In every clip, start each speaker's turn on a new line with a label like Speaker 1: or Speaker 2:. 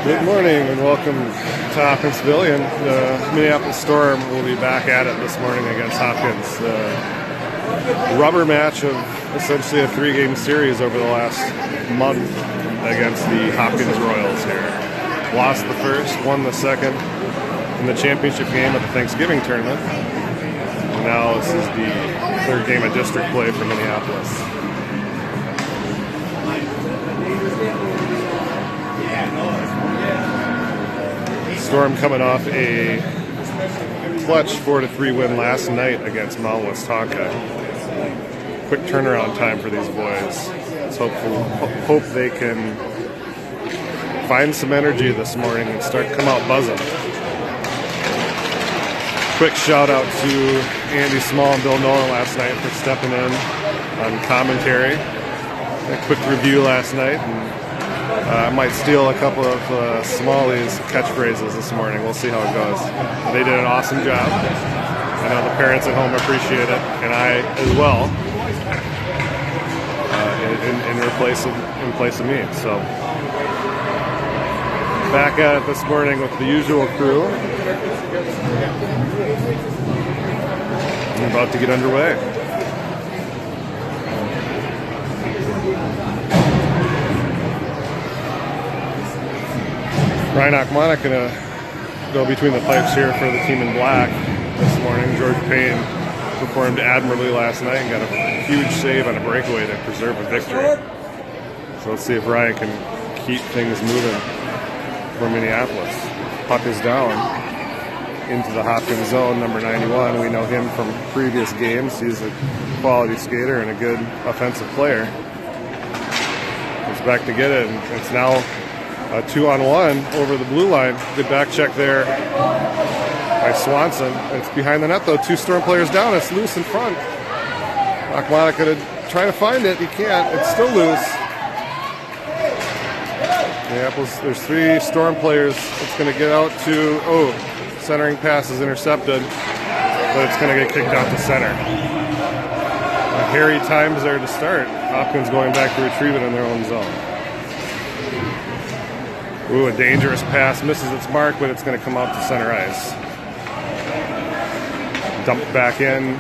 Speaker 1: Good morning and welcome to Hopkins Pavilion. The Minneapolis Storm will be back at it this morning against Hopkins. The rubber match of essentially a three-game series over the last month against the Hopkins Royals here. Lost the first, won the second in the championship game at the Thanksgiving tournament. And now this is the third game of district play for Minneapolis. Storm coming off a clutch 4-3 win last night against Mount Westonka. Quick turnaround time for these boys. Let's hope they can find some energy this morning and come out buzzing. Quick shout out to Andy Small and Bill Nolan last night for stepping in on commentary. A quick review last night. I might steal a couple of Smalley's catchphrases this morning. We'll see how it goes. They did an awesome job. I know the parents at home appreciate it, and I as well, in place of me. So back at it this morning with the usual crew. We're about to get underway. Ryan Achmanek going to go between the pipes here for the team in black this morning. George Payne performed admirably last night and got a huge save on a breakaway to preserve a victory. So let's see if Ryan can keep things moving for Minneapolis. Puck is down into the Hopkins zone, number 91. We know him from previous games. He's a quality skater and a good offensive player. He's back to get it, and it's now a 2-on-1 over the blue line. Good back check there by Swanson. It's behind the net, though. Two Storm players down. It's loose in front. Achmanek going to try to find it. He can't. It's still loose. Minneapolis, there's three Storm players. It's going to get out to, centering pass is intercepted, but it's going to get kicked out to center. Hairy times there to start. Hopkins going back to retrieve it in their own zone. Ooh, a dangerous pass. Misses its mark, but it's going to come out to center ice. Dumped back in.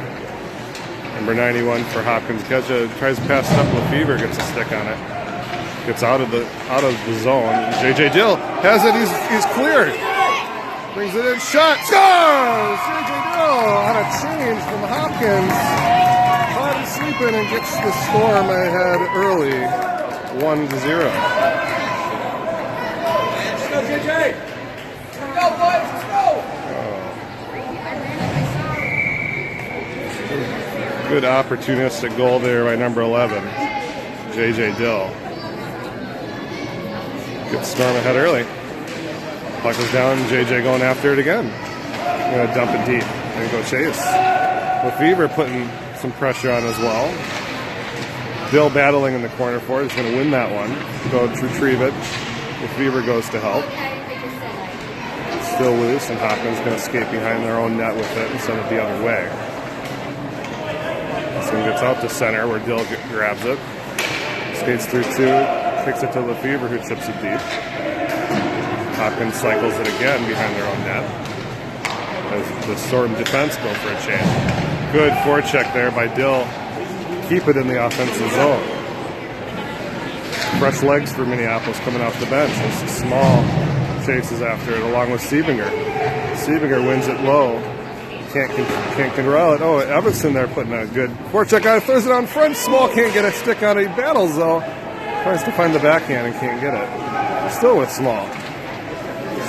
Speaker 1: Number 91 for Hopkins. Ketcha tries to pass it up. Lefevre gets a stick on it. Gets out of the zone. J.J. Dill has it. He's cleared. Brings it in. Shot. Scores! J.J. Dill on a change from Hopkins. Caught him sleeping and gets the Storm ahead early. 1-0.
Speaker 2: JJ! Let's go, boys! Let's go!
Speaker 1: Good opportunistic goal there by number 11, J.J. Dill. Good Storm ahead early. Puck is down, J.J. going after it again. Going to dump it deep and go chase. Lefevre putting some pressure on as well. Dill battling in the corner for it. He's going to win that one. Go to retrieve it. Lefevre goes to help. Still loose, and Hopkins going to skate behind their own net with it and send it the other way. This one gets out to center where Dill grabs it. Skates through two, kicks it to Lefevre who chips it deep. Hopkins cycles it again behind their own net as the Storm defense go for a change. Good forecheck there by Dill. Keep it in the offensive zone. Fresh legs for Minneapolis coming off the bench. As Small chases after it along with Siebinger. Siebinger wins it low. Can't control it. Oh, Evanson there putting a good forecheck on it. Throws it on front. Small can't get a stick on it. He battles though. Tries to find the backhand and can't get it. Still with Small.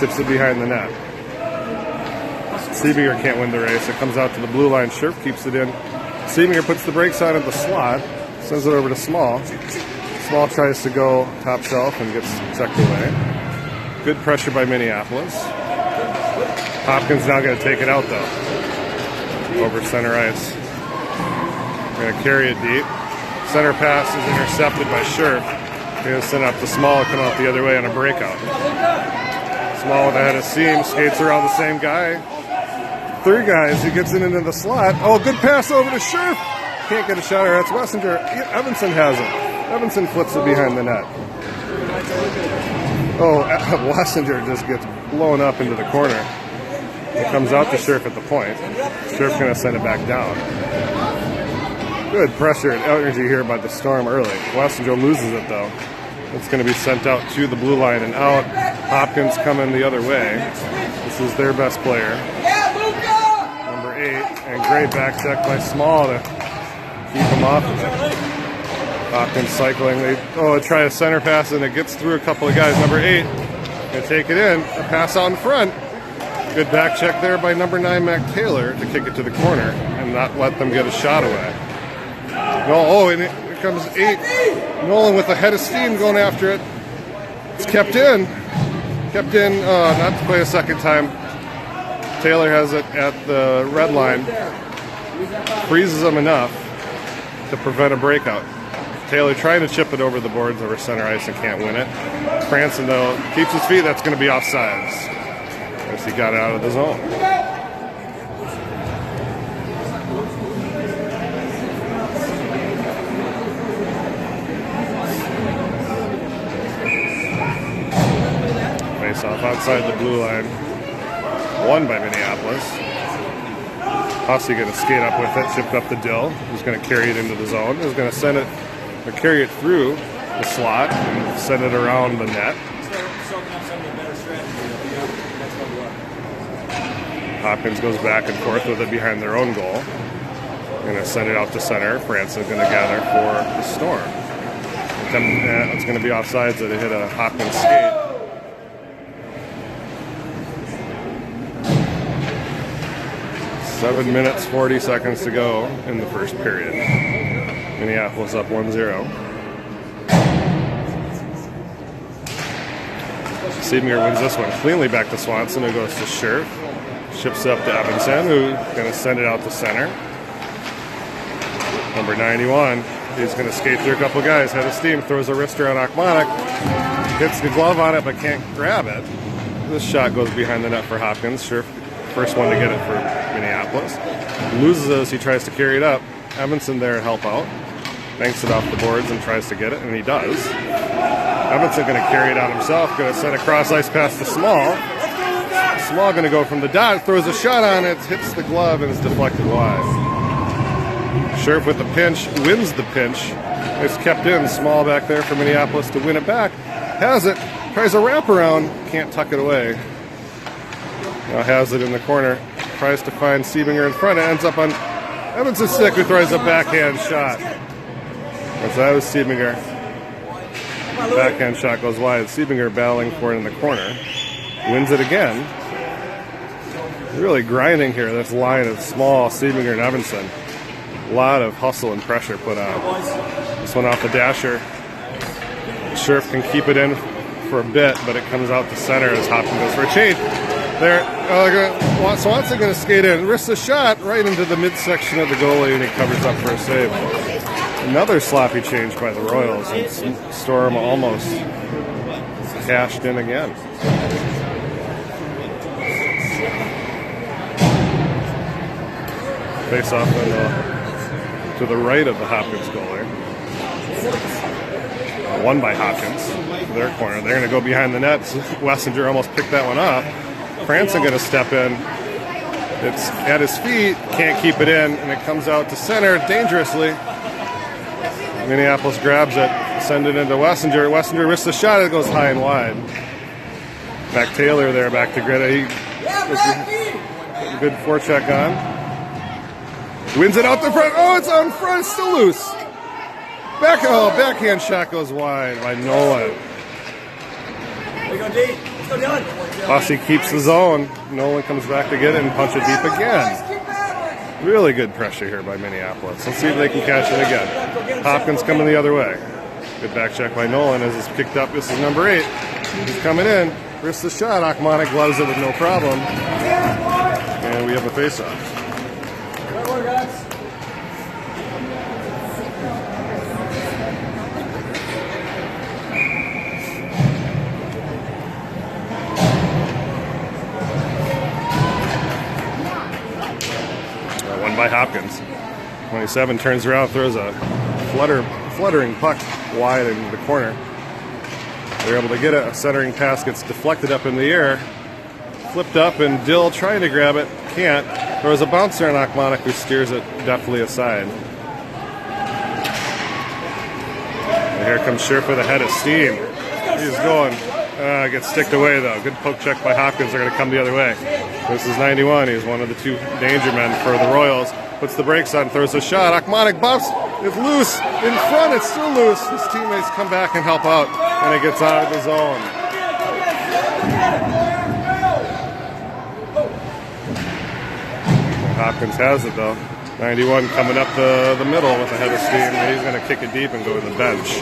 Speaker 1: Chips it behind the net. Siebinger can't win the race. It comes out to the blue line. Scherf keeps it in. Siebinger puts the brakes on at the slot. Sends it over to Small. Small tries to go top shelf and gets checked away. Good pressure by Minneapolis. Hopkins now going to take it out though. Over center ice. Going to carry it deep. Center pass is intercepted by Scherf. Going to send up to Small, come out the other way on a breakout. Small with a head of seam, skates around the same guy. Three guys, he gets it into the slot. Oh, good pass over to Scherf. Can't get a shot here. That's Wessinger. Evanson has it. Evanson flips it behind the net. Oh, Wassinger just gets blown up into the corner. It comes out to Scherf at the point. Scherf's going to send it back down. Good pressure and energy here by the Storm early. Wassinger loses it though. It's going to be sent out to the blue line and out. Hopkins coming the other way. This is their best player. Number 8. And great back check by Small to keep him off of it. Hopkins cycling. They try a center pass and it gets through a couple of guys. Number 8 going to take it in. A pass out in front. Good back check there by number 9 Mac Taylor to kick it to the corner and not let them get a shot away. And here comes 8. Nolan with a head of steam going after it. It's kept in. Not to play a second time. Taylor has it at the red line. Freezes them enough to prevent a breakout. Taylor trying to chip it over the boards over center ice and can't win it. Franson, though, keeps his feet. That's going to be offsides as he got out of the zone. Face off outside the blue line. Won by Minneapolis. Hussey going to skate up with it, chipped up the Dill. He's going to carry it into the zone. He's going to send it, or carry it through the slot and send it around the net. Hopkins goes back and forth with it behind their own goal. Going to send it out to center. Franson's going to gather for the Storm. It's going to be offsides that it hit a Hopkins skate. 7 minutes, 40 seconds to go in the first period. Minneapolis up 1-0. Siebinger wins this one cleanly back to Swanson, who goes to Scherf. Ships up to Evanson, who's going to send it out to center. Number 91, he's going to skate through a couple guys. Head of steam, throws a wrister on Achmonic. Hits the glove on it, but can't grab it. This shot goes behind the net for Hopkins. Scherf, first one to get it for Minneapolis. Loses it as he tries to carry it up. Evanson there to help out. Banks it off the boards and tries to get it, and he does. Evanson going to carry it out himself. Going to send a cross ice pass to Small. Small going to go from the dot, throws a shot on it, hits the glove, and is deflected wide. Scherf with the pinch, wins the pinch. It's kept in. Small back there for Minneapolis to win it back. Has it, tries a wraparound, can't tuck it away. Now has it in the corner, tries to find Siebinger in front, ends up on Evanson's stick, who throws a backhand shot. As that was Siebinger. Backhand shot goes wide. Siebinger battling for it in the corner. Wins it again. Really grinding here, this line of Small, Siebinger, and Evanson. A lot of hustle and pressure put on. This one off the dasher. Scherf can keep it in for a bit, but it comes out to center as Hopkins goes for a change. There, Swanson going to skate in, risks a shot right into the midsection of the goalie, and he covers up for a save. Another sloppy change by the Royals, and Storm almost cashed in again. Face off to the right of the Hopkins goalie. Won by Hopkins. Their corner. They're going to go behind the net. Wassinger almost picked that one off. Franson going to step in. It's at his feet. Can't keep it in. And it comes out to center dangerously. Minneapolis grabs it. Send it into Wassinger. Wassinger risks the shot. It goes high and wide. Mac Taylor there back to Greta. He good forecheck on. Wins it out the front. Oh, it's on front. Still loose. Backhand shot goes wide by Nolan. Hussey keeps the zone. Nolan comes back to get it and punch it deep again. Really good pressure here by Minneapolis. Let's see if they can catch it again. Hopkins coming the other way. Good back check by Nolan as it's picked up. This is number 8. He's coming in. Risks the shot. Achmonic gloves it with no problem. And we have a face-off. 1 by Hopkins. 27 turns around, throws a fluttering puck wide in the corner. They're able to get it. A centering pass gets deflected up in the air. Flipped up, and Dill trying to grab it. Can't. There was a bouncer on Akmanik who steers it deftly aside. And here comes Scherf with a head of steam. He's going. Gets sticked away, though. Good poke check by Hopkins. They're going to come the other way. This is 91. He's one of the two danger men for the Royals. Puts the brakes on, throws a shot. Akmanik bumps. It's loose. In front, it's still loose. His teammates come back and help out, and it gets out of the zone. Hopkins has it, though. 91 coming up the middle with a head of steam. He's going to kick it deep and go to the bench.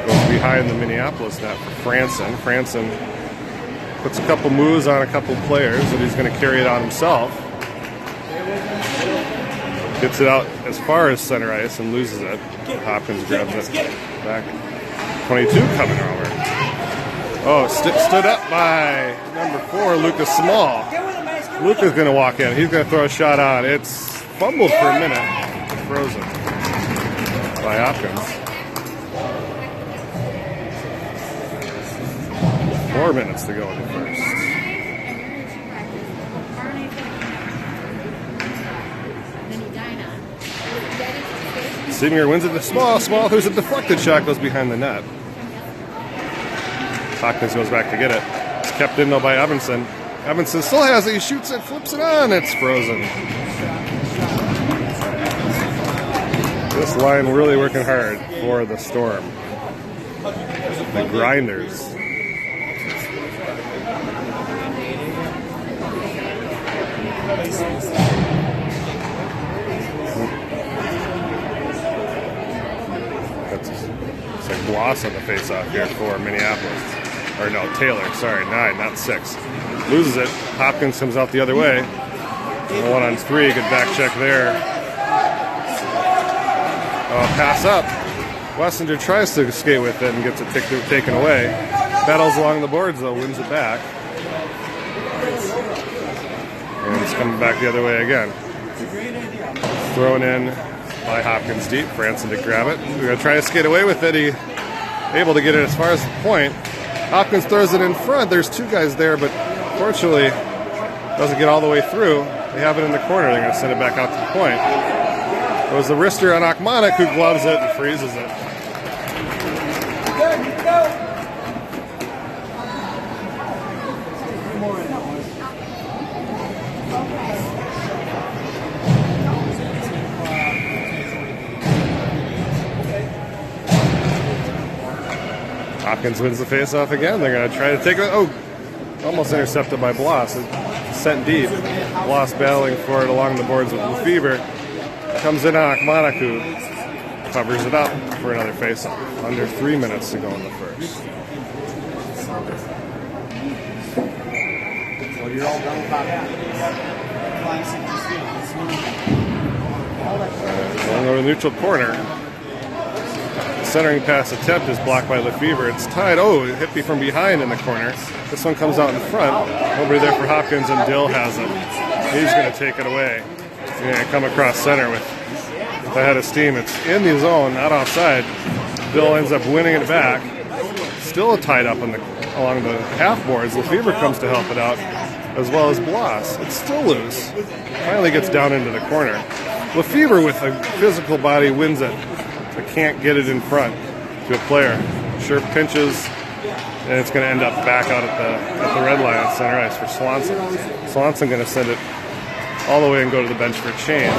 Speaker 1: Goes behind the Minneapolis net for Franson. Franson puts a couple moves on a couple players, and he's going to carry it on himself. Gets it out as far as center ice and loses it. Hopkins grabs it back. 22 coming over. Oh, stood up by number 4, Lucas Small. Luca's going to walk in. He's going to throw a shot on. It's fumbled for a minute. Frozen by Hopkins. 4 minutes to go in the first. Senior wins it to Small. Small, there's a deflected shot, goes behind the net. Hopkins goes back to get it. It's kept in, though, by Evanson. Evanson still has it. He shoots it, flips it on. It's frozen. This line really working hard for the Storm. The Grinders. It's like Bloss on the face-off here for Minneapolis. Or no, Taylor, sorry, 9, not 6. Loses it. Hopkins comes out the other way. 1-on-3, good back check there. Pass up. Wessinger tries to skate with it and gets it taken away. Battles along the boards, though, wins it back. And it's coming back the other way again. Thrown in by Hopkins deep. Franson to grab it. We're going to try to skate away with it. He able to get it as far as the point. Hopkins throws it in front. There's 2 guys there, but fortunately doesn't get all the way through. They have it in the corner. They're going to send it back out to the point. It was the wrister on Akmanik who gloves it and freezes it. Hopkins wins the faceoff again. They're going to try to take it. Oh, almost intercepted by Bloss. Sent deep. Bloss battling for it along the boards with Lefebvre. Comes in on Akmanik, who covers it up for another faceoff. Under 3 minutes to go in the first.
Speaker 3: Well, you're all done about that.
Speaker 1: Going over the neutral corner. Centering pass attempt is blocked by Lefebvre. It's tied. Oh, it hit me from behind in the corner. This one comes out in front. Nobody there for Hopkins, and Dill has it. He's going to take it away. He's going to come across center with the head of steam. It's in the zone, not offside. Dill ends up winning it back. Still tied up along the half boards. Lefebvre comes to help it out, as well as Bloss. It's still loose. Finally gets down into the corner. Lefebvre, with a physical body, wins it. But can't get it in front to a player. Sure pinches, and it's going to end up back out at the red line at center ice for Swanson. Swanson going to send it all the way and go to the bench for a change.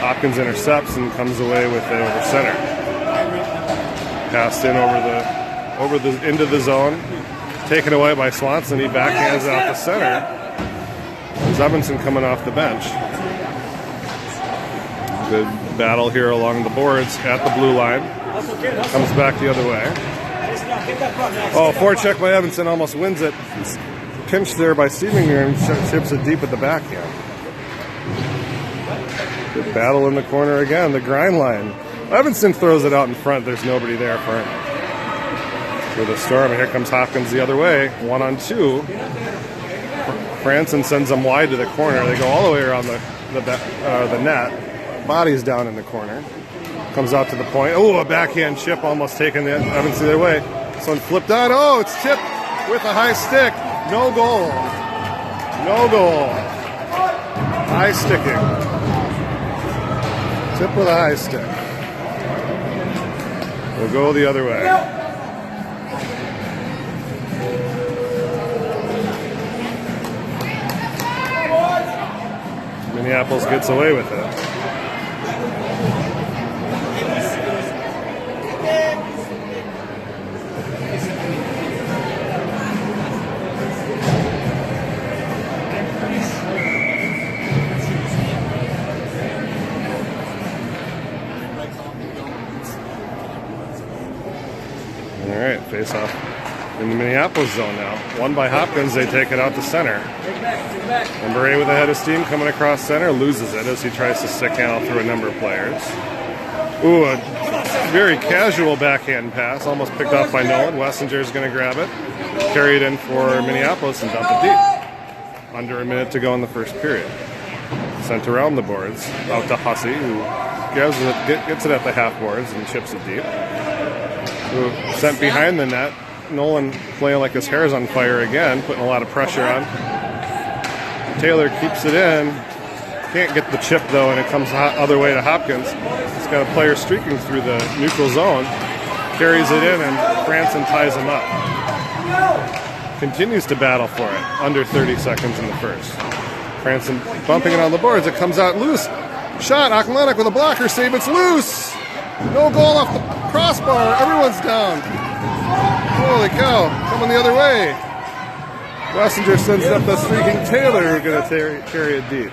Speaker 1: Hopkins intercepts and comes away with it over center. Passed in into the zone, taken away by Swanson. He backhands it out the center. Evanson coming off the bench. Good battle here along the boards at the blue line. Comes back the other way. Oh, forecheck by Evanson, almost wins it. It's pinched there by Seeminger and chips it deep at the backhand. Good battle in the corner again, the grind line. Evanson throws it out in front. There's nobody there for the Storm. And here comes Hopkins the other way, 1-on-2. Franson sends them wide to the corner. They go all the way around the net. Body's down in the corner. Comes out to the point. Oh, a backhand chip almost taken the Evans the other way. Someone flipped on. Oh, it's tipped with a high stick. No goal. No goal. High sticking. Tip with a high stick. We'll go the other way. Minneapolis gets away with it. All right, face off in the Minneapolis zone now. Won by Hopkins, they take it out to center. Number 8 with a head of steam coming across center, loses it as he tries to stick handle through a number of players. Ooh, a very casual backhand pass, almost picked off by Nolan. Wessinger's going to grab it, carry it in for Minneapolis and dump it deep. Under a minute to go in the first period. Sent around the boards, out to Hussey, who gets it at the half boards and chips it deep. Ooh, sent behind the net. Nolan playing like his hair's on fire again, putting a lot of pressure on. Taylor keeps it in. Can't get the chip, though, and it comes the other way to Hopkins. He's got a player streaking through the neutral zone. Carries it in, and Franson ties him up. Continues to battle for it. Under 30 seconds in the first. Franson bumping it on the boards. It comes out loose. Shot. Athletic with a blocker save. It's loose. No goal off the crossbar. Everyone's down. Holy cow. Coming the other way. Wessinger sends up the streaking Taylor, who's going to carry it deep.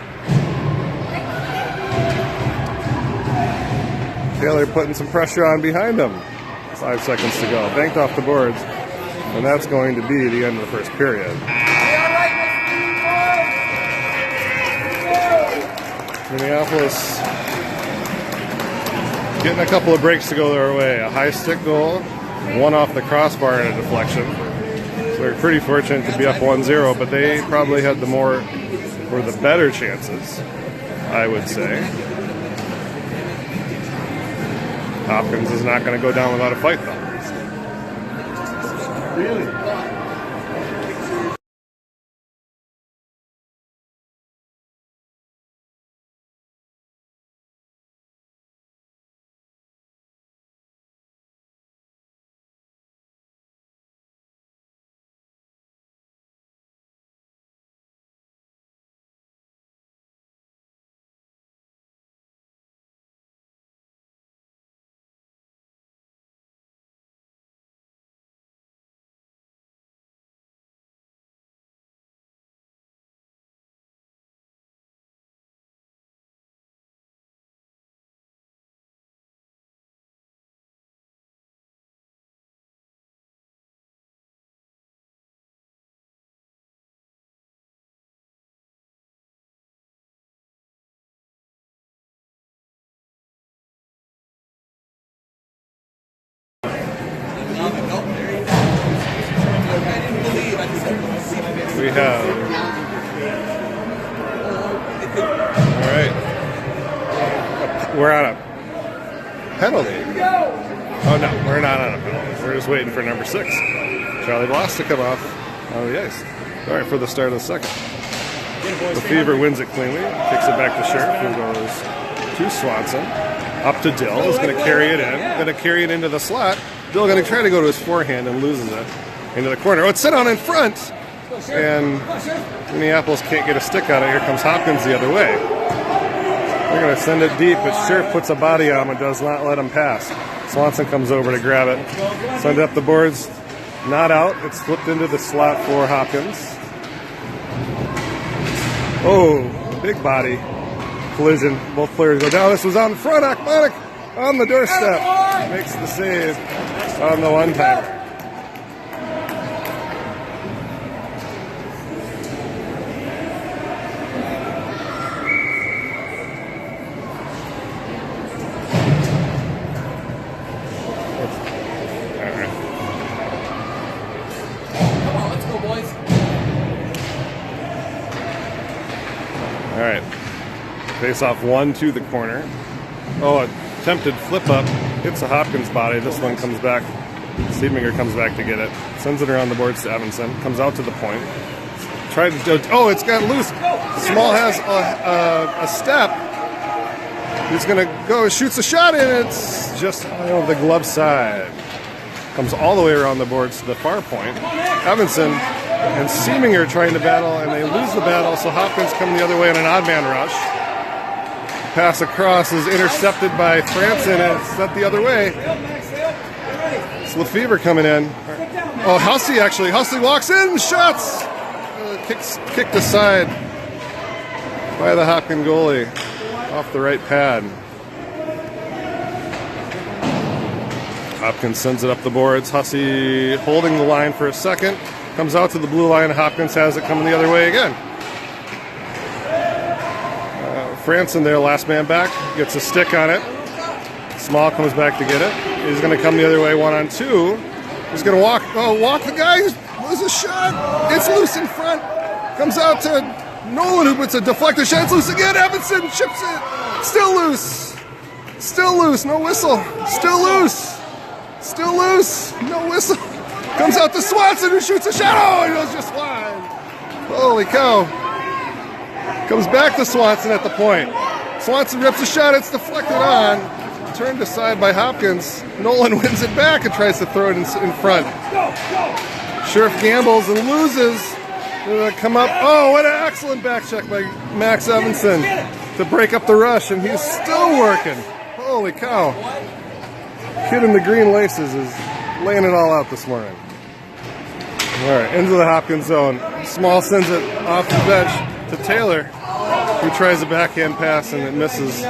Speaker 1: Taylor putting some pressure on behind him. 5 seconds to go. Banked off the boards. And that's going to be the end of the first period. Minneapolis getting a couple of breaks to go their way. A high stick goal, one off the crossbar in a deflection. So they're pretty fortunate to be up 1-0, but they probably had the better chances, I would say. Hopkins is not going to go down without a fight, though. Really? We have. All right. We're on a penalty. Oh, no, we're not on a penalty. We're just waiting for number 6, Charlie Bloss, to come off on the ice. All right, for the start of the second. The Fever wins it cleanly, kicks it back to Scherf, who goes to Swanson. Up to Dill, is going to carry it in. Going to carry it into the slot. Dill going to try to go to his forehand and loses it into the corner. Oh, it's set on in front. And Minneapolis can't get a stick out of it. Here comes Hopkins the other way. They're going to send it deep, but Scherf puts a body on him and does not let him pass. Swanson comes over to grab it. Send it up the boards. Not out. It's flipped into the slot for Hopkins. Oh, big body collision. Both players go down. This was on front. Athletic on the doorstep. Makes the save on the one-timer. All right. Face off 1 to the corner. Oh, a attempted flip up, hits the Hopkins body. This one comes back. Stiebinger comes back to get it. Sends it around the boards to Evanson. Comes out to the point. Tried to do. Oh, it's got loose. Small has a step. He's going to go, shoots a shot in. It's just the glove side. Comes all the way around the boards to the far point. Evanson and Stiebinger trying to battle, and they lose the battle, so Hopkins coming the other way on an odd man rush. Pass across is intercepted by Franson, and it's sent the other way. It's Lefevre coming in. Oh, Hussey actually. Hussey walks in, shots! Kicked aside by the Hopkins goalie off the right pad. Hopkins sends it up the boards. Hussey holding the line for a second. Comes out to the blue line. Hopkins has it coming the other way again. Franson there, last man back. Gets a stick on it. Small comes back to get it. He's going to come the other way, 1-on-2. He's going to walk the guy. Loses a shot. It's loose in front. Comes out to Nolan, who puts a deflector shot. It's loose again. Evanson chips it. Still loose. Still loose. No whistle. Still loose. Still loose. No whistle. Comes out to Swanson, who shoots a shot. Oh, he goes just wide. Holy cow. Comes back to Swanson at the point. Swanson rips a shot. It's deflected on. Turned aside by Hopkins. Nolan wins it back and tries to throw it in front. Sheriff gambles and loses. Come up. Oh, what an excellent back check by Max Evanson to break up the rush, and he's still working. Holy cow. Kid in the green laces is laying it all out this morning. All right, into the Hopkins zone. Small sends it off the bench to Taylor, who tries a backhand pass, and it misses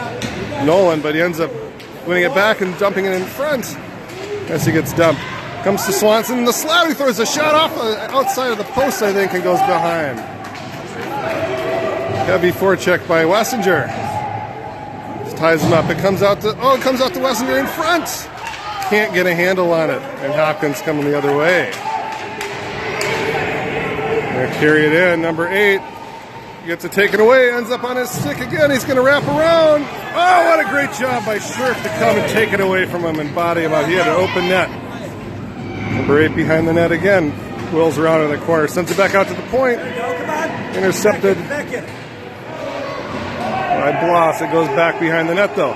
Speaker 1: Nolan, but he ends up winning it back and dumping it in front as he gets dumped. Comes to Swanson, and the slot, he throws a shot off outside of the post, I think, and goes behind. Heavy forecheck by Wessinger. Just ties him up. It comes out to Wessinger in front. Can't get a handle on it, and Hopkins coming the other way. They carry it in. Number 8 gets it taken away. Ends up on his stick again. He's going to wrap around. Oh, what a great job by Squirt to come and take it away from him and body him out. He had an open net. Number 8 behind the net again. Wheels around in the corner. Sends it back out to the point. Intercepted by Bloss. It goes back behind the net, though.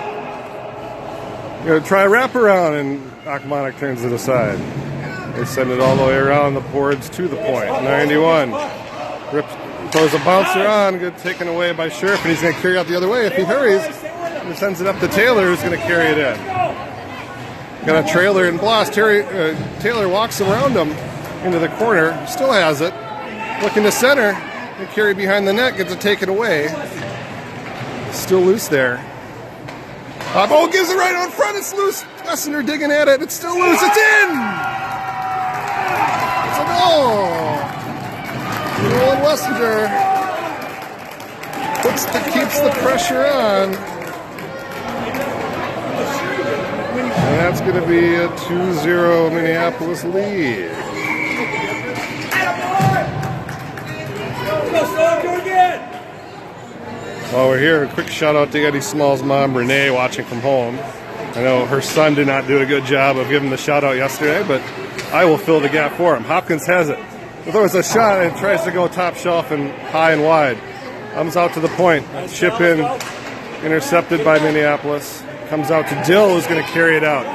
Speaker 1: Going to try a wraparound, and Achmonic turns it aside. They send it all the way around the boards to the point. 91. Throws a bouncer on, good taken away by Sheriff, and he's going to carry out the other way. If he hurries, he sends it up to Taylor, who's going to carry it in. Got a trailer and Bloss. Taylor walks around him into the corner, still has it. Looking to center, and carry behind the net, gets it taken away. Still loose there. Oh, gives it right on front. It's loose. Wessinger digging at it. It's still loose. It's in. It's a goal. Nolan Wessinger keeps the pressure on. And that's going to be a 2-0 Minneapolis lead. While we're here, a quick shout out to Eddie Small's mom, Renee, watching from home. I know her son did not do a good job of giving the shout out yesterday, but I will fill the gap for him. Hopkins has it. Throws a shot and tries to go top shelf and high and wide. Comes out to the point. Chip in, intercepted by Minneapolis. Comes out to Dill, who's going to carry it out.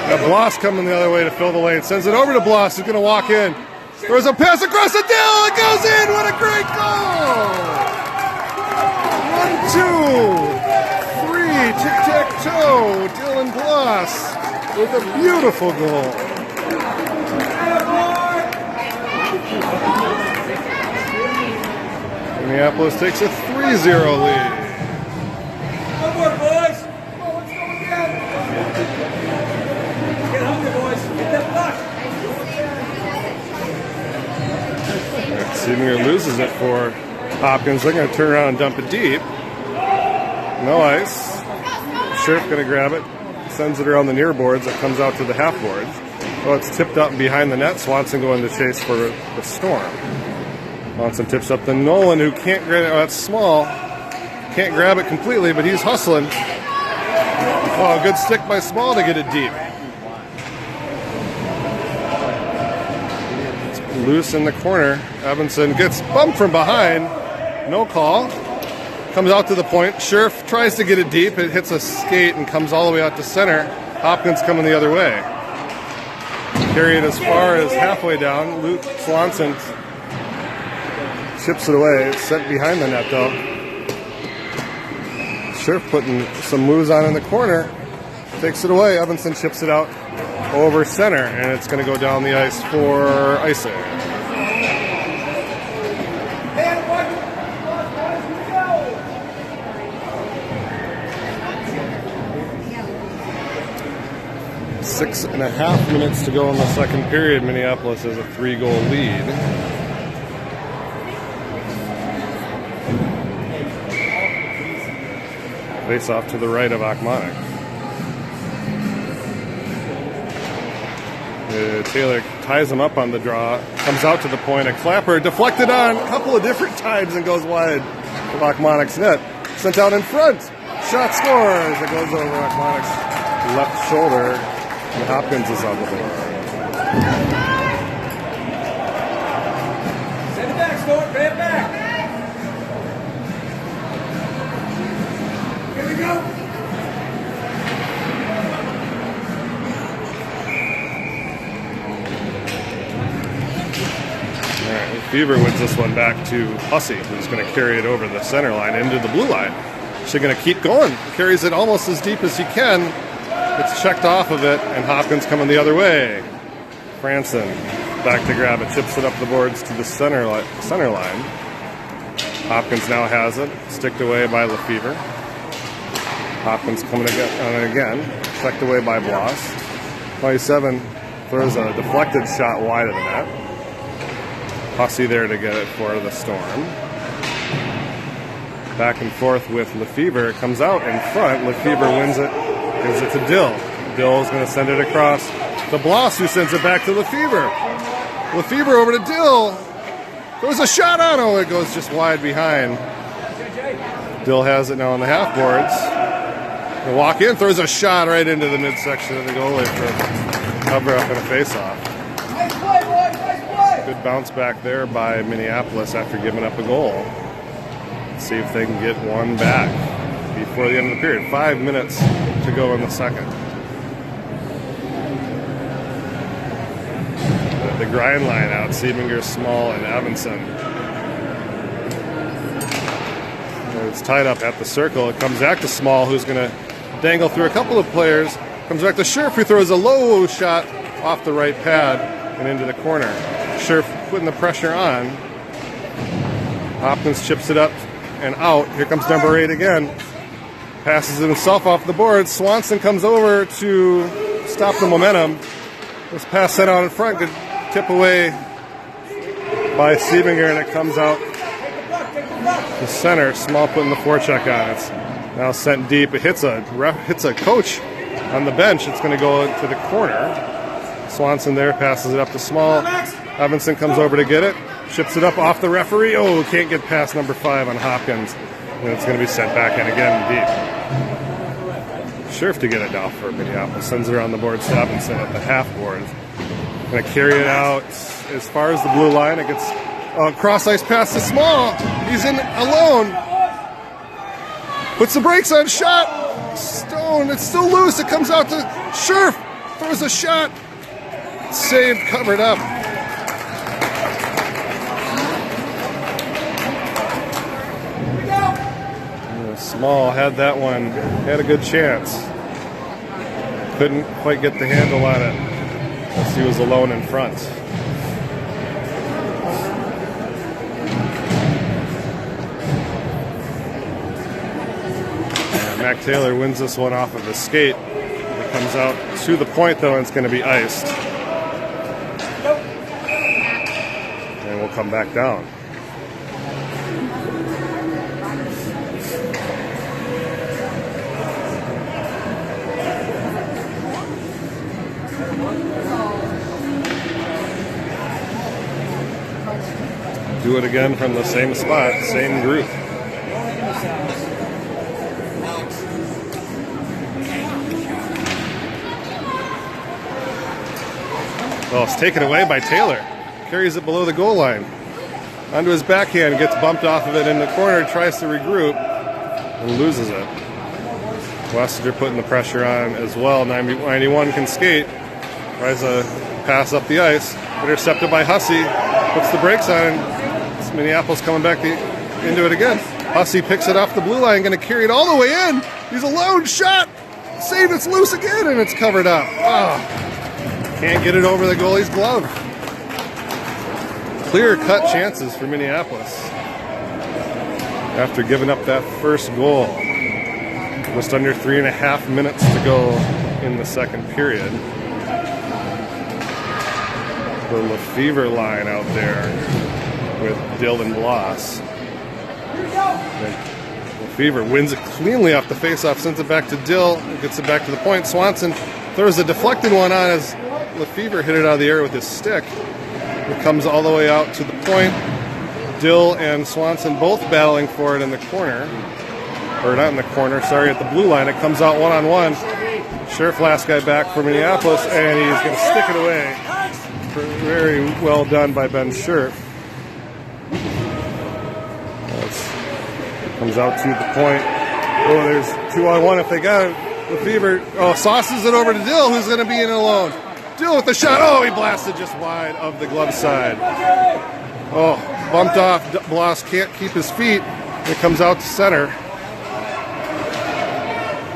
Speaker 1: Got Bloss coming the other way to fill the lane. Sends it over to Bloss, who's going to walk in. Throws a pass across the Dill. It goes in. What a great goal! 1, 2, 3, tic-tac-toe. Dylan Bloss with a beautiful goal. Minneapolis takes a 3-0 lead.
Speaker 2: One more, boys. Oh, let's go again. Get hungry, boys. Get that puck.
Speaker 1: Stiebinger loses it for Hopkins. They're going to turn around and dump it deep. No ice. Sheriff going to grab it. Sends it around the near boards. It comes out to the half boards. Oh, it's tipped up behind the net. Swanson going to chase for the Storm. Swanson tips up to Nolan, who can't grab it. Oh, that's small. Can't grab it completely, but he's hustling. Oh, good stick by Small to get it deep. It's loose in the corner. Evanson gets bumped from behind. No call. Comes out to the point. Scherf tries to get it deep. It hits a skate and comes all the way out to center. Hopkins coming the other way. Carry it as far as halfway down. Luke Swanson chips it away. It's sent behind the net though. Scherf putting some moves on in the corner. Takes it away. Evanson chips it out over center, and it's going to go down the ice for icing. Six and a half minutes to go in the second period. Minneapolis has a 3-goal lead. Face off to the right of Achmonic. Taylor ties him up on the draw, comes out to the point. A clapper deflected on a couple of different times and goes wide of Achmonic's net. Sent out in front. Shot scores. It goes over Achmonic's left shoulder. And Hopkins is on the board.
Speaker 2: Send it back, Stuart. Bring it back. Here we go.
Speaker 1: All right, Fever wins this one back to Hussey, who's going to carry it over the center line into the blue line. She's going to keep going. Carries it almost as deep as he can. It's checked off of it, and Hopkins coming the other way. Franson back to grab it, chips it up the boards to the center line. Hopkins now has it, sticked away by Lefevre. Hopkins coming again, checked away by Bloss. 27 throws a deflected shot wide of the net. Hussey there to get it for the Storm. Back and forth with Lefevre. It comes out in front. Lefevre wins it. Gives it to Dill. Dill's going to send it across to Bloss, who sends it back to Lefevre. Lefevre over to Dill. There's a shot on. Oh, it goes just wide behind. Dill has it now on the half boards. He'll walk in, throws a shot right into the midsection of the goalie for a cover up and a face-off.
Speaker 2: Nice play, boys. Nice play.
Speaker 1: Good bounce back there by Minneapolis after giving up a goal. Let's see if they can get one back before the end of the period. 5 minutes to go in the second. The grind line out, Siebinger, Small, and Evanson. It's tied up at the circle. It comes back to Small, who's going to dangle through a couple of players. Comes back to Scherf, who throws a low shot off the right pad and into the corner. Scherf putting the pressure on. Hopkins chips it up and out. Here comes number 8 again. Passes it himself off the board. Swanson comes over to stop the momentum. This pass sent out in front. Good tip away by Siebinger, and it comes out the center. Small putting the forecheck on. It's now sent deep. It hits a coach on the bench. It's going to go to the corner. Swanson there passes it up to Small. Evanson comes over to get it. Chips it up off the referee. Oh, can't get past number 5 on Hopkins. And it's going to be sent back in again deep. Scherf to get it now for Minneapolis. Sends it around the board. Evanson at the half board. Going to carry it out as far as the blue line. It gets a cross ice pass to Small. He's in alone. Puts the brakes on. Shot. Stone. It's still loose. It comes out to Scherf. Throws a shot. Saved. Covered up. Small had that one, had a good chance. Couldn't quite get the handle on it as he was alone in front. Mac Taylor wins this one off of the skate. It comes out to the point though, and it's going to be iced. And we'll come back down. Do it again from the same spot, same group. Well, it's taken away by Taylor. Carries it below the goal line. Onto his backhand, gets bumped off of it in the corner, tries to regroup, and loses it. Wessinger putting the pressure on as well. 91 can skate. Tries to pass up the ice. Intercepted by Hussey. Puts the brakes on. It's Minneapolis coming back into it again. Hussey picks it off the blue line, going to carry it all the way in. He's alone, shot. Save, it's loose again, and it's covered up. Oh. Can't get it over the goalie's glove. Clear-cut chances for Minneapolis after giving up that first goal. Just under 3.5 minutes to go in the second period. The Lefevre line out there with Dylan Bloss. Lefevre wins it cleanly off the faceoff, sends it back to Dill, gets it back to the point. Swanson throws a deflected one on as Lefevre hit it out of the air with his stick. It comes all the way out to the point. Dill and Swanson both battling for it in the corner. Or not in the corner, sorry, at the blue line. It comes out one-on-one. Sheriff last guy back for Minneapolis, and he's going to stick it away. Very well done by Ben Sheriff. Comes out to the point. Oh, there's 2-on-1 if they got it. Lefevre, sauces it over to Dill, who's going to be in alone. Dill with the shot. Oh, he blasted just wide of the glove side. Oh, bumped off. Bloss can't keep his feet. It comes out to center.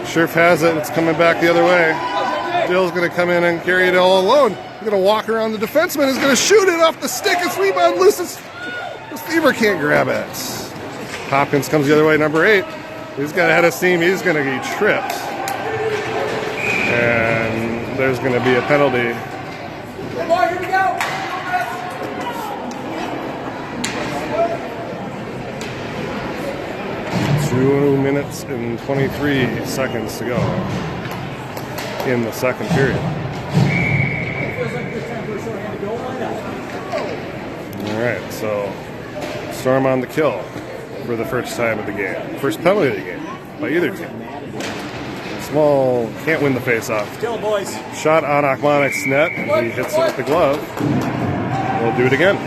Speaker 1: Sheriff has it. It's coming back the other way. Dill's going to come in and carry it all alone. He's going to walk around the defenseman. He's going to shoot it off the stick. It's rebound loose. Lefevre can't grab it. Hopkins comes the other way, number 8. He's got a head of steam. He's going to be tripped. And there's going to be a penalty.
Speaker 2: Come on, here we go.
Speaker 1: 2 minutes and 23 seconds to go in the second period. All right, so Storm on the kill for the first time of the game. First penalty of the game by either team. Small can't win the faceoff.
Speaker 2: Kill, boys.
Speaker 1: Shot on Achmanik's net. He hits it with the glove. We'll do it again.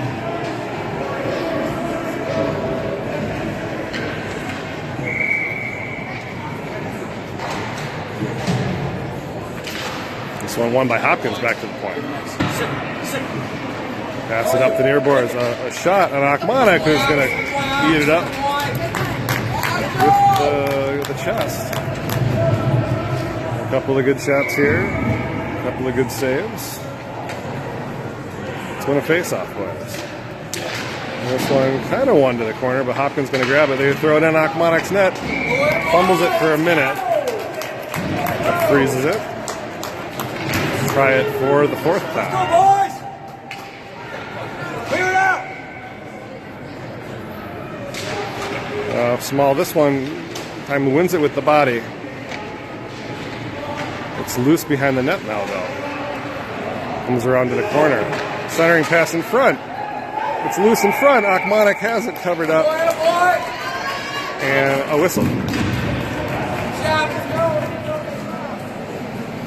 Speaker 1: This one won by Hopkins back to the point. Pass it up the near boards. A shot on Achmanik, who's going to eat it up with the chest. A couple of good shots here. A couple of good saves. It's when a face-off was. This one kind of won to the corner, but Hopkins going to grab it. They throw it in Achmanik's net. Fumbles it for a minute. Freezes it. Try it for the fourth time.
Speaker 2: Go, boys! Clear it out!
Speaker 1: Small, this one time wins it with the body. It's loose behind the net now, though. Comes around to the corner. Centering pass in front. It's loose in front. Achmanik has it covered up. And a whistle.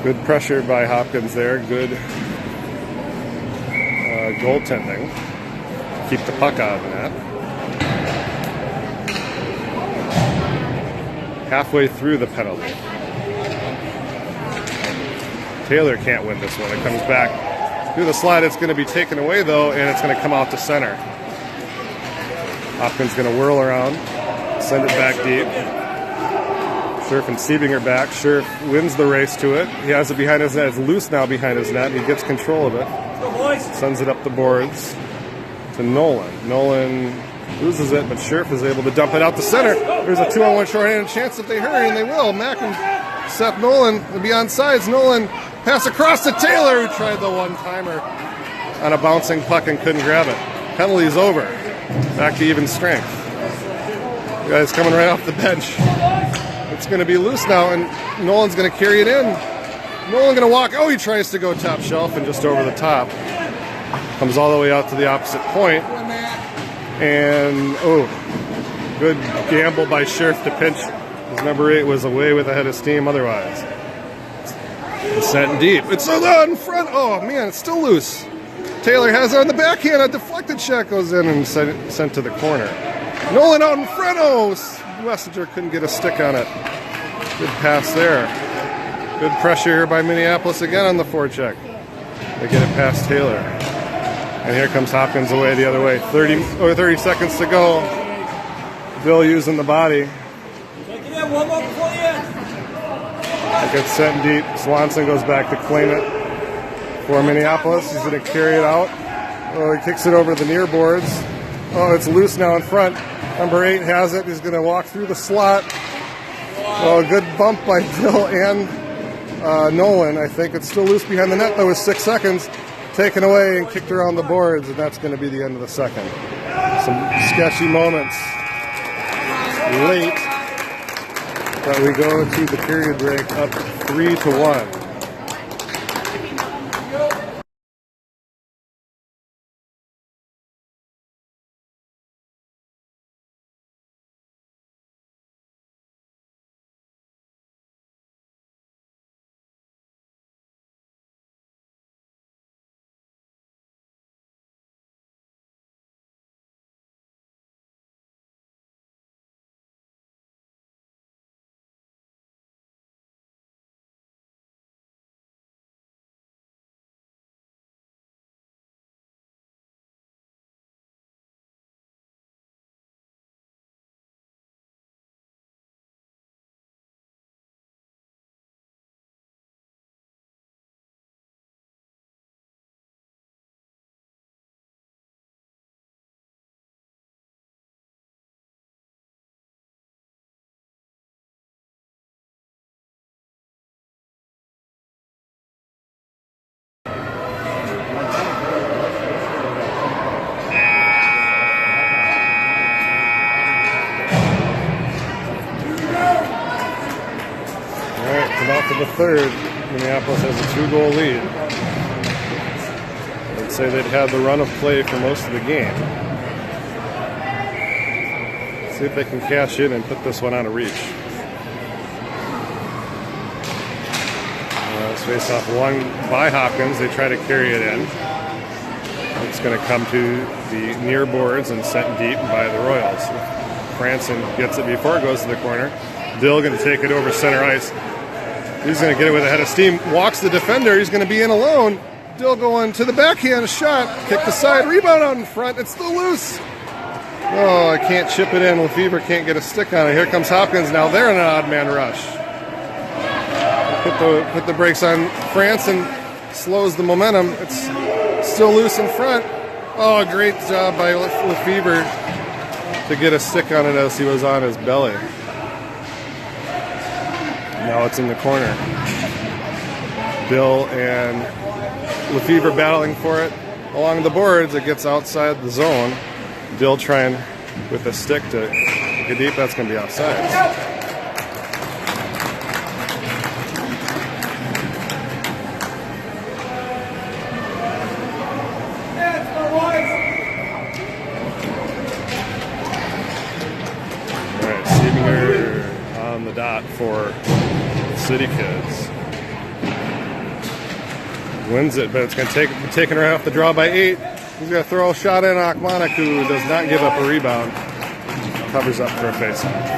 Speaker 1: Good pressure by Hopkins there. Good goaltending. Keep the puck out of the net. Halfway through the penalty. Taylor can't win this one. It comes back through the slide. It's going to be taken away, though, and it's going to come out to center. Hopkins going to whirl around, send it back deep. Sheriff and Siebinger back. Sheriff wins the race to it. He has it behind his net. It's loose now behind his net. He gets control of it. Sends it up the boards to Nolan. Nolan loses it, but Sheriff is able to dump it out the center. There's a 2-on-1 shorthanded chance if they hurry, and they will. Mack and Seth Nolan will be on sides. Nolan pass across to Taylor, who tried the one-timer on a bouncing puck and couldn't grab it. Penalty is over. Back to even strength. The guy's coming right off the bench. It's going to be loose now, and Nolan's going to carry it in. Nolan going to walk. Oh, he tries to go top shelf and just over the top. Comes all the way out to the opposite point. And, good gamble by Sheriff to pinch. His number 8 was away with a head of steam otherwise. Sent deep. It's so loud in front. Oh, man, it's still loose. Taylor has it on the backhand. A deflected shot goes in and sent to the corner. Nolan out in front. Oh, Messenger couldn't get a stick on it. Good pass there. Good pressure here by Minneapolis again on the forecheck. They get it past Taylor. And here comes Hopkins away the other way. 30 seconds to go. Bill using the body. It gets sent deep. Swanson goes back to claim it for Minneapolis. He's going to carry it out. Oh, he kicks it over to the near boards. Oh, it's loose now in front. Number 8 has it. He's going to walk through the slot. Oh, good bump by Bill and Nolan. I think it's still loose behind the net, though, with 6 seconds. Taken away and kicked around the boards, and that's going to be the end of the second. Some sketchy moments late, but we go to the period break up 3-1. Out to the third, Minneapolis has a 2-goal lead. I'd say they'd had the run of play for most of the game. See if they can cash in and put this one on a reach. Let's face off one by Hopkins. They try to carry it in. It's going to come to the near boards and sent deep by the Royals. Franson gets it before it goes to the corner. Dill going to take it over center ice. He's going to get it with a head of steam. Walks the defender. He's going to be in alone. Dill going to the backhand shot. Kick the side. Rebound out in front. It's still loose. Oh, I can't chip it in. Lefevre can't get a stick on it. Here comes Hopkins. Now they're in an odd man rush. Put the brakes on France and slows the momentum. It's still loose in front. Oh, great job by Lefevre to get a stick on it as he was on his belly. Now it's in the corner. Bill and Lefevre battling for it along the boards. It gets outside the zone. Dill trying with a stick to get deep. That's going to be offside. All right, Stiebinger on the dot for City Kids. Wins it, but it's going to be taken right off the draw by 8. He's going to throw a shot in. Akmanik, who does not give up a rebound, covers up for a faceoff.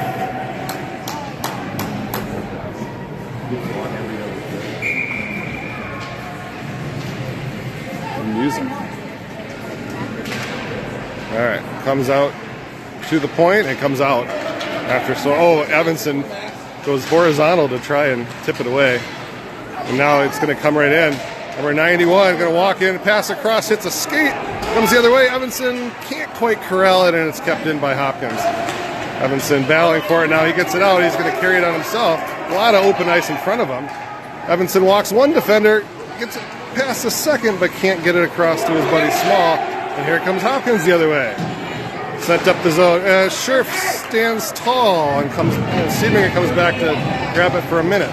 Speaker 1: Music. All right, comes out to the point and comes out after. So, Evanson goes horizontal to try and tip it away, and now it's going to come right in. Number 91 going to walk in, pass across, hits a skate, comes the other way. Evanson can't quite corral it, and it's kept in by Hopkins. Evanson battling for it now. He gets it out. He's going to carry it on himself. A lot of open ice in front of him. Evanson walks one defender, gets it past the second, but can't get it across to his buddy Small. And here comes Hopkins the other way. Sent up the zone. Scherf stands tall and comes. Stiebinger comes back to grab it for a minute.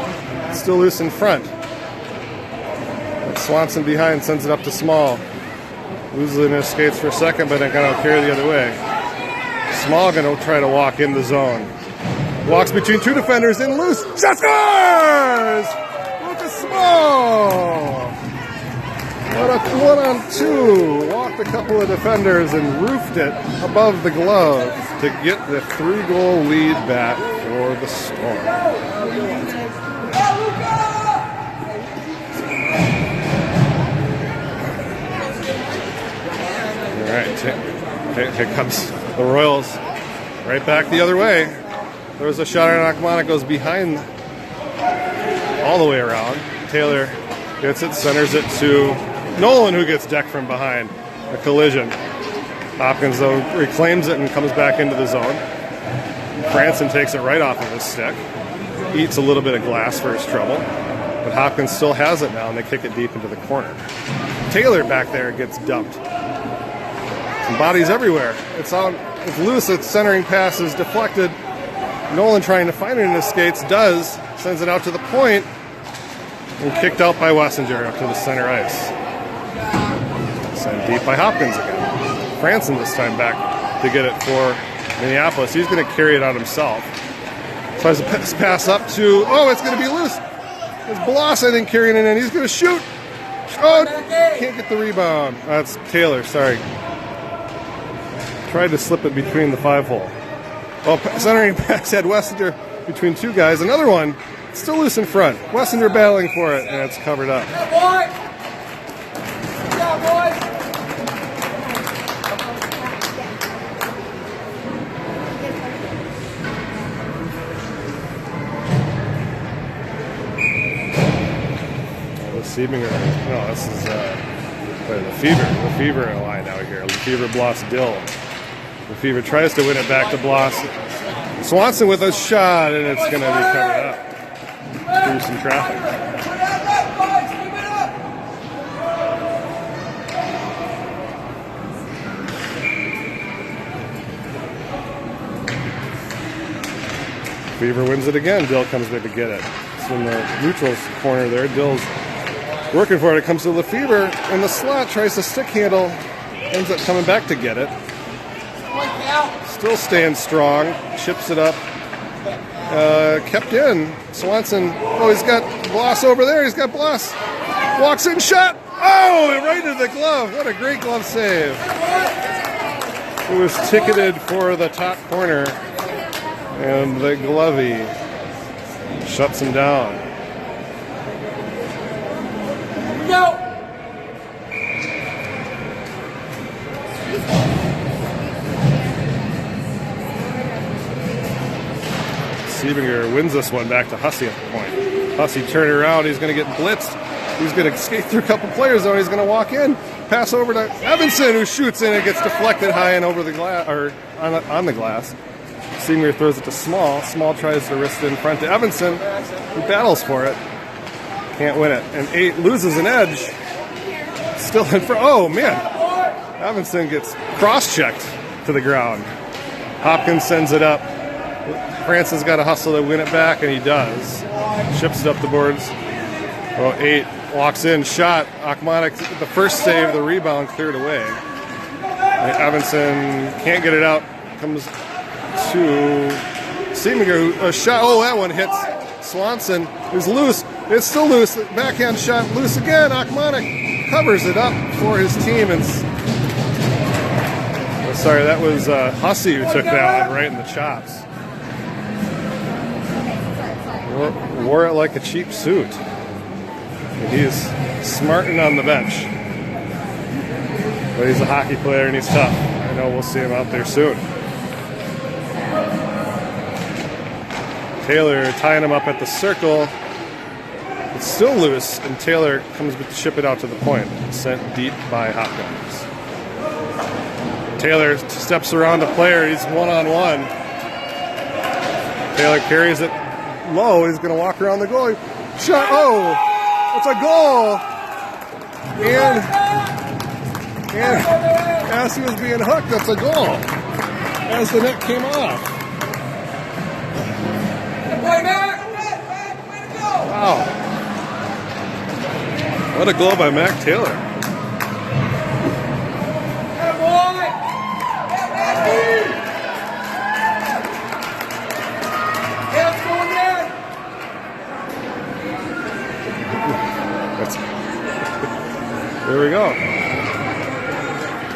Speaker 1: It's still loose in front. Swanson behind sends it up to Small. Loses his skates for a second, but then going to carry the other way. Small going to try to walk in the zone. Walks between two defenders and loose. Shot scores! Lucas Small! What a 1-on-2! Walked a couple of defenders and roofed it above the glove to get the 3-goal lead back for the Storm. All right, here comes the Royals right back the other way. There was a shot on Akmana, goes behind all the way around. Taylor gets it, centers it to Nolan, who gets decked from behind. A collision. Hopkins, though, reclaims it and comes back into the zone. Franson takes it right off of his stick. Eats a little bit of glass for his trouble. But Hopkins still has it now, and they kick it deep into the corner. Taylor back there gets dumped. Some bodies everywhere. It's out. It's loose. Its centering pass is deflected. Nolan trying to find it in his skates does. Sends it out to the point. And kicked out by Wessinger up to the center ice. Sent deep by Hopkins again. Franson this time back to get it for Minneapolis. He's going to carry it out himself. Tries to pass up to, oh, it's going to be loose. It's Bloss, I think, carrying it in. He's going to shoot. Oh, can't get the rebound. That's Taylor, sorry. Tried to slip it between the 5-hole. Well, centering pass had Wessinger between two guys. Another one still loose in front. Wessinger battling for it, and it's covered up.
Speaker 2: Yeah, boy! Yeah, boys!
Speaker 1: Siebinger, no, this is the Fever line out here. Lefevre, Bloss, Dill. Lefevre tries to win it back to Bloss. Swanson with a shot, and it's going to be covered up through some traffic. Fever wins it again. Dill comes back to get it. It's in the neutral corner there. Dill's working for it. It comes to Lefevre in the slot, tries to stick handle, ends up coming back to get it. Still staying strong, chips it up. Kept in. Swanson, oh, he's got Bloss over there. He's got Bloss. Walks in, shot. Oh, right into the glove. What a great glove save. It was ticketed for the top corner, and the glovey shuts him down.
Speaker 2: No!
Speaker 1: Siebinger wins this one back to Hussey at the point. Hussey turning around. He's going to get blitzed. He's going to skate through a couple players, though. He's going to walk in. Pass over to Evanson, who shoots in and gets deflected high and over the glass, or on the glass. Siebinger throws it to Small. Small tries to wrist it in front to Evanson, who battles for it. Can't win it. And 8 loses an edge. Still in front. Oh, man. Evanson gets cross-checked to the ground. Hopkins sends it up. Franson's got to hustle to win it back, and he does. Ships it up the boards. Oh, 8 walks in, shot. Akmana, the first save, the rebound cleared away. And Evanson can't get it out. Comes to Siebinger, a shot. Oh, that one hits Swanson. It's loose. It's still loose. Backhand shot loose again. Akmana covers it up for his team. And sorry, that was Hussey who took that one right in the chops. Wore it like a cheap suit. And he's smarting on the bench. But he's a hockey player and he's tough. I know we'll see him out there soon. Taylor tying him up at the circle. It's still loose, and Taylor comes to ship it out to the point. Sent deep by Hopkins. Taylor steps around a player. He's one-on-one. Taylor carries it low. He's going to walk around the goal. Shot. Oh, it's a goal. And as he was being hooked, that's a goal. As the net came off. Wow. What a goal by Mac Taylor. Here we go.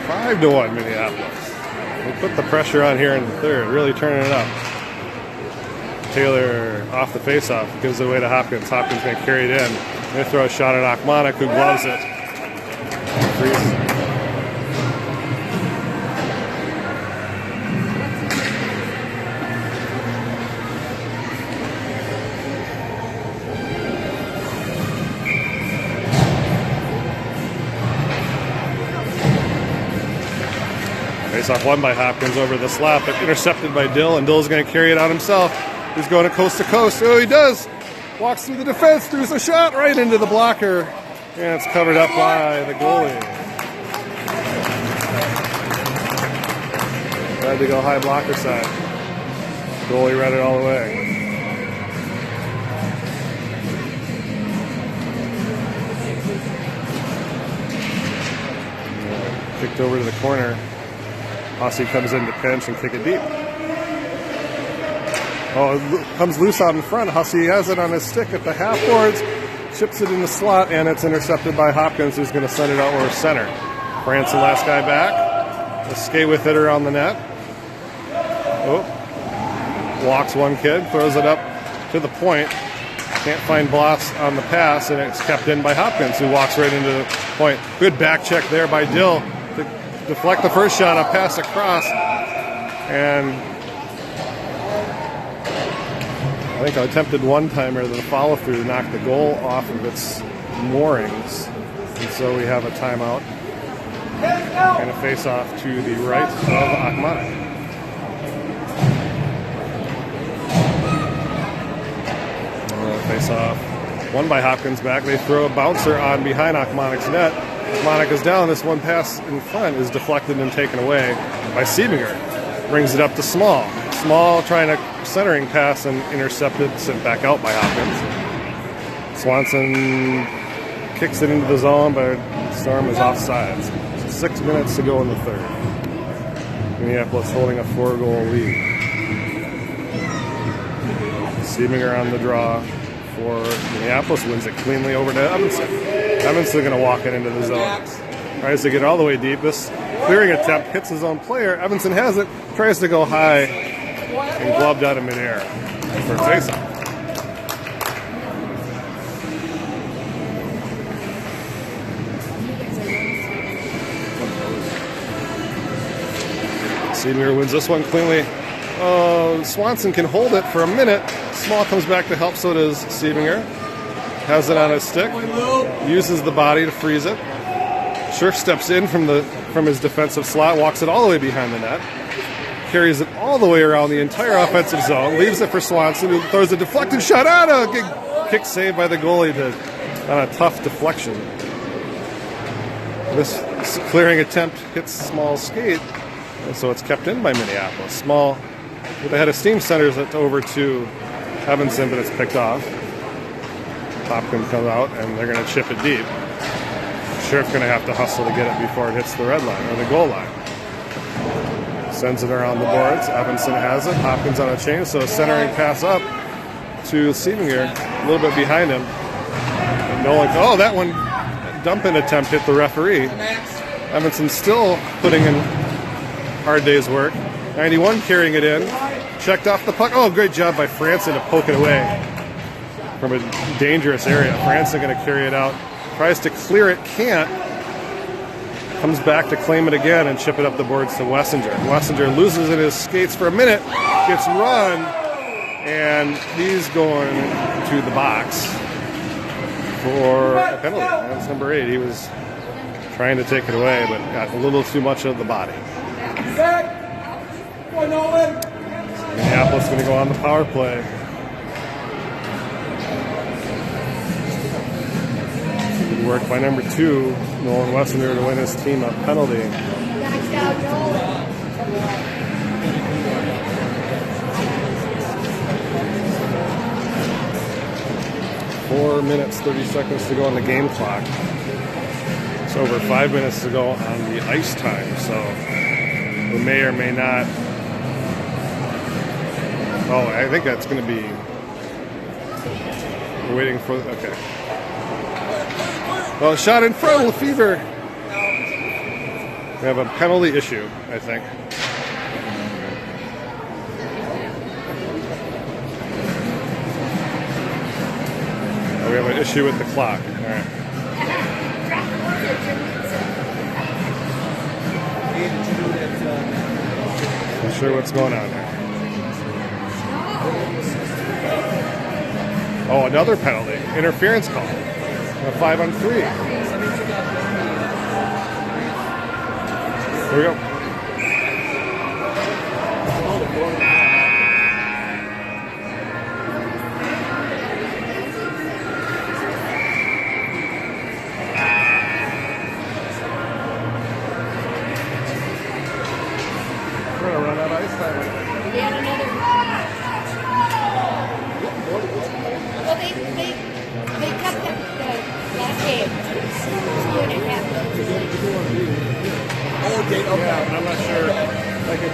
Speaker 1: 5-1 Minneapolis. We put the pressure on here in the third, really turning it up. Taylor off the faceoff, gives it away to Hopkins. Hopkins going to carry it in. Going to throw a shot at Achmonic, who gloves it. Freezes. Face-off won by Hopkins over the slap, but intercepted by Dill, and Dill's going to carry it out himself. He's going to coast. Oh, he does. Walks through the defense, throws a shot right into the blocker, and it's covered up by the goalie. Tried to go high blocker side. Goalie read it all the way. Kicked over to the corner. Hussey comes in to pinch and kick it deep. Oh, it comes loose out in front. Hussey has it on his stick at the half boards, chips it in the slot, and it's intercepted by Hopkins, who's going to send it out over center. France, the last guy back. Let's skate with it around the net. Oh, walks one kid, throws it up to the point. Can't find Bloss on the pass, and it's kept in by Hopkins, who walks right into the point. Good back check there by Dill to deflect the first shot, a pass across, and I think I attempted one-timer, the follow-through knocked the goal off of its moorings, and so we have a timeout and a face-off to the right of Achmonic. Face-off won by Hopkins back. They throw a bouncer on behind Achmonic's net. Achmonic is down. This one pass in front is deflected and taken away by Siebinger. Brings it up to Small. Small trying a centering pass and intercepted, sent back out by Hopkins. Swanson kicks it into the zone, but Storm is offsides. 6 minutes to go in the third. Minneapolis holding a 4-goal lead. Siebinger on the draw for Minneapolis, wins it cleanly over to Evanson. Evanson going to walk it into the zone. Tries to get all the way deep. This clearing attempt hits his own player. Evanson has it, tries to go high, and gloved out of midair for a faceoff. Senior wins this one cleanly. Swanson can hold it for a minute. Small comes back to help, so does Siebinger. Has it on his stick. Uses the body to freeze it. Scherf steps in from his defensive slot, walks it all the way behind the net. Carries it all the way around the entire offensive zone. Leaves it for Swanson, who throws a deflected shot out. A kick saved by the goalie on a tough deflection. This clearing attempt hits Small's skate, and so it's kept in by Minneapolis. Small, with a head of steam, centers it over to Evanson, but it's picked off. Hopkins comes out, and they're going to chip it deep. Scherf going to have to hustle to get it before it hits the red line, or the goal line. Sends it around the boards. Evanson has it. Hopkins on a chain, so a centering pass up to Siebinger, a little bit behind him. And Nolan, that one dump-in attempt hit the referee. Evanson still putting in hard day's work. 91 carrying it in. Checked off the puck. Oh, great job by Franson to poke it away from a dangerous area. Franson going to carry it out. Tries to clear it, can't. Comes back to claim it again and chip it up the boards to Wessinger. Wessinger loses in his skates for a minute, gets run, and he's going to the box for a penalty. That's number 8. He was trying to take it away, but got a little too much of the body. Minneapolis going to go on the power play. Good work by number 2, Nolan Wessinger, to win his team a penalty. 4 minutes, 30 seconds to go on the game clock. It's over 5 minutes to go on the ice time, so we may or may not. Oh, I think that's going to be. We're waiting for. Okay. Well, shot in front. Oh, Lefevre. We have a penalty issue, I think. Oh, we have an issue with the clock. All right. Not sure what's going on there. Oh, another penalty. Interference call. A 5-on-3. Here we go. We're going to run out of ice time.
Speaker 3: We had another. Well, they cut the last game. 2.5.
Speaker 2: Okay,
Speaker 1: Yeah, but I'm not sure. Like if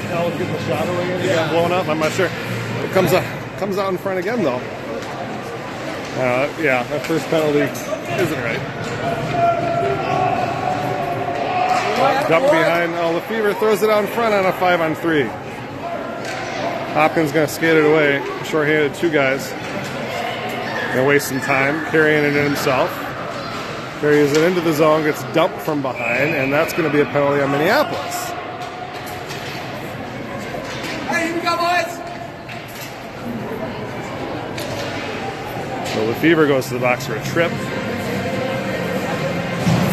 Speaker 1: Cal was getting the shot away and he got blown up, I'm not sure. It comes out in front again though. Yeah, that first penalty isn't right. Dump behind. Lefevre throws it out in front on a 5-on-3. Hopkins gonna skate it away. Short-handed, two guys. Gonna waste some time carrying it in himself. Carries it into the zone, gets dumped from behind, and that's going to be a penalty on Minneapolis.
Speaker 2: Hey, here we go, boys.
Speaker 1: So Lefevre goes to the box for a trip.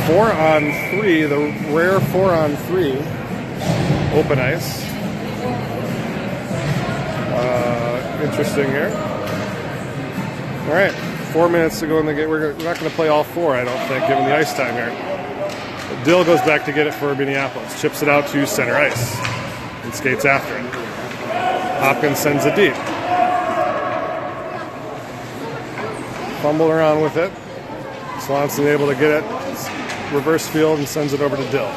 Speaker 1: 4-on-3, the rare 4-on-3. Open ice. Interesting here. All right. 4 minutes to go in the game. We're not going to play all four, I don't think, given the ice time here. But Dill goes back to get it for Minneapolis. Chips it out to center ice. And skates after it. Hopkins sends it deep. Fumble around with it. Swanson able to get it. Reverse field and sends it over to Dill.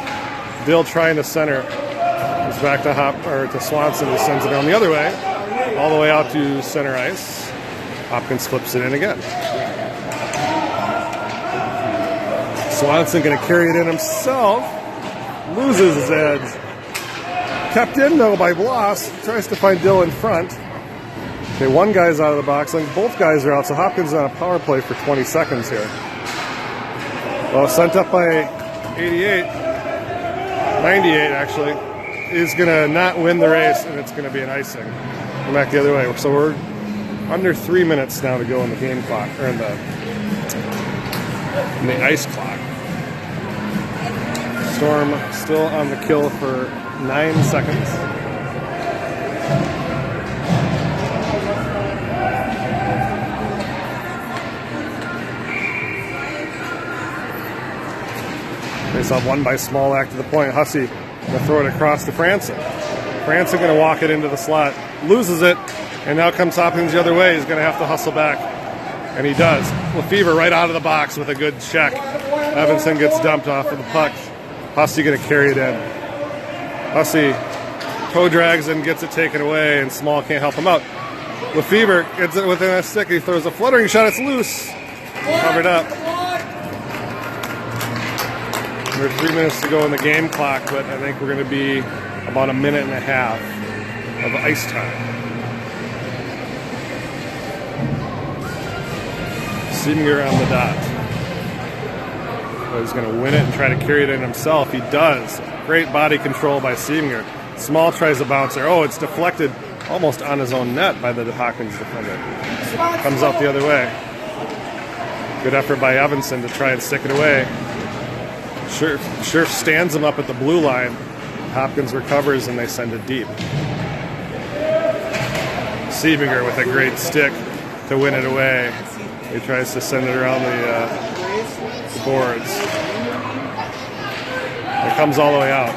Speaker 1: Dill trying to center. Goes back to Swanson, who sends it on the other way. All the way out to center ice. Hopkins flips it in again. Swanson going to carry it in himself. Loses his edge. Kept in, though, by Bloss. Tries to find Dill in front. Okay, one guy's out of the box. I think both guys are out, so Hopkins is on a power play for 20 seconds here. Well, sent up by 98. 98, actually. Is going to not win the race, and it's going to be an icing. Come back the other way. So we're under 3 minutes now to go in the game clock, or in the ice clock. Storm still on the kill for 9 seconds. Face off one by Smolak to the point. Hussey going to throw it across to Franson. Franson going to walk it into the slot. Loses it. And now comes Hopkins the other way. He's going to have to hustle back. And he does. Lefevre right out of the box with a good check. Evanson gets dumped off of the puck. Hussey going to carry it in. Hussey toe drags and gets it taken away, and Small can't help him out. Lefevre gets it within a stick. He throws a fluttering shot. It's loose. Covered up. There's 3 minutes to go in the game clock, but I think we're going to be about a minute and a half of ice time. Seeminger on the dot. So he's going to win it and try to carry it in himself. He does. Great body control by Seeminger. Small tries to bounce there. Oh, it's deflected almost on his own net by the Hopkins defender. Comes out the other way. Good effort by Evanson to try and stick it away. Scherf stands him up at the blue line. Hopkins recovers and they send it deep. Seeminger with a great stick to win it away. He tries to send it around the boards. It comes all the way out.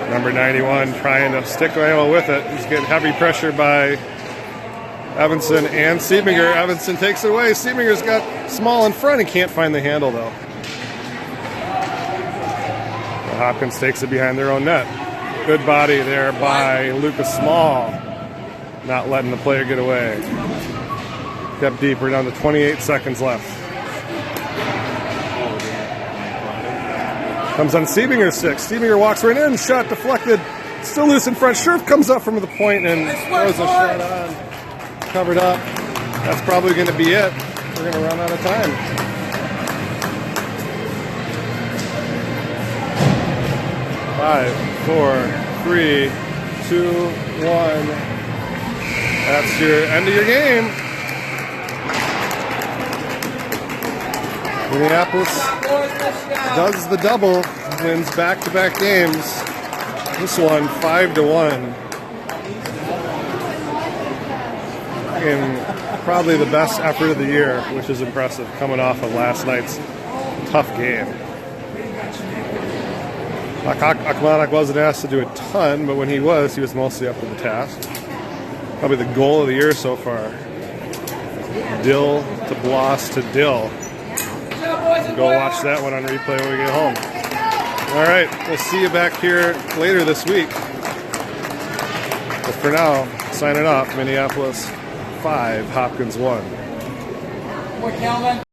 Speaker 1: Number 91 trying to stick with it. He's getting heavy pressure by Evanson and Seeminger. Evanson takes it away. Seeminger's got Small in front. He can't find the handle, though. Hopkins takes it behind their own net. Good body there by Lucas Small. Not letting the player get away. Kept deep. We're down to 28 seconds left. Comes on Siebinger's 6. Siebinger walks right in. Shot deflected. Still loose in front. Scherf comes up from the point and throws a shot on. Covered up. That's probably going to be it. We're going to run out of time. Five, 4, 3, 2, 1. That's your end of your game. Minneapolis does the double, wins back-to-back games. This one 5-1. In probably the best effort of the year, which is impressive, coming off of last night's tough game. Akmanak wasn't asked to do a ton, but when he was mostly up to the task. Probably the goal of the year so far. Dill to Bloss to Dill. Go watch that one on replay when we get home. All right, we'll see you back here later this week. But for now, signing off, Minneapolis 5, Hopkins 1.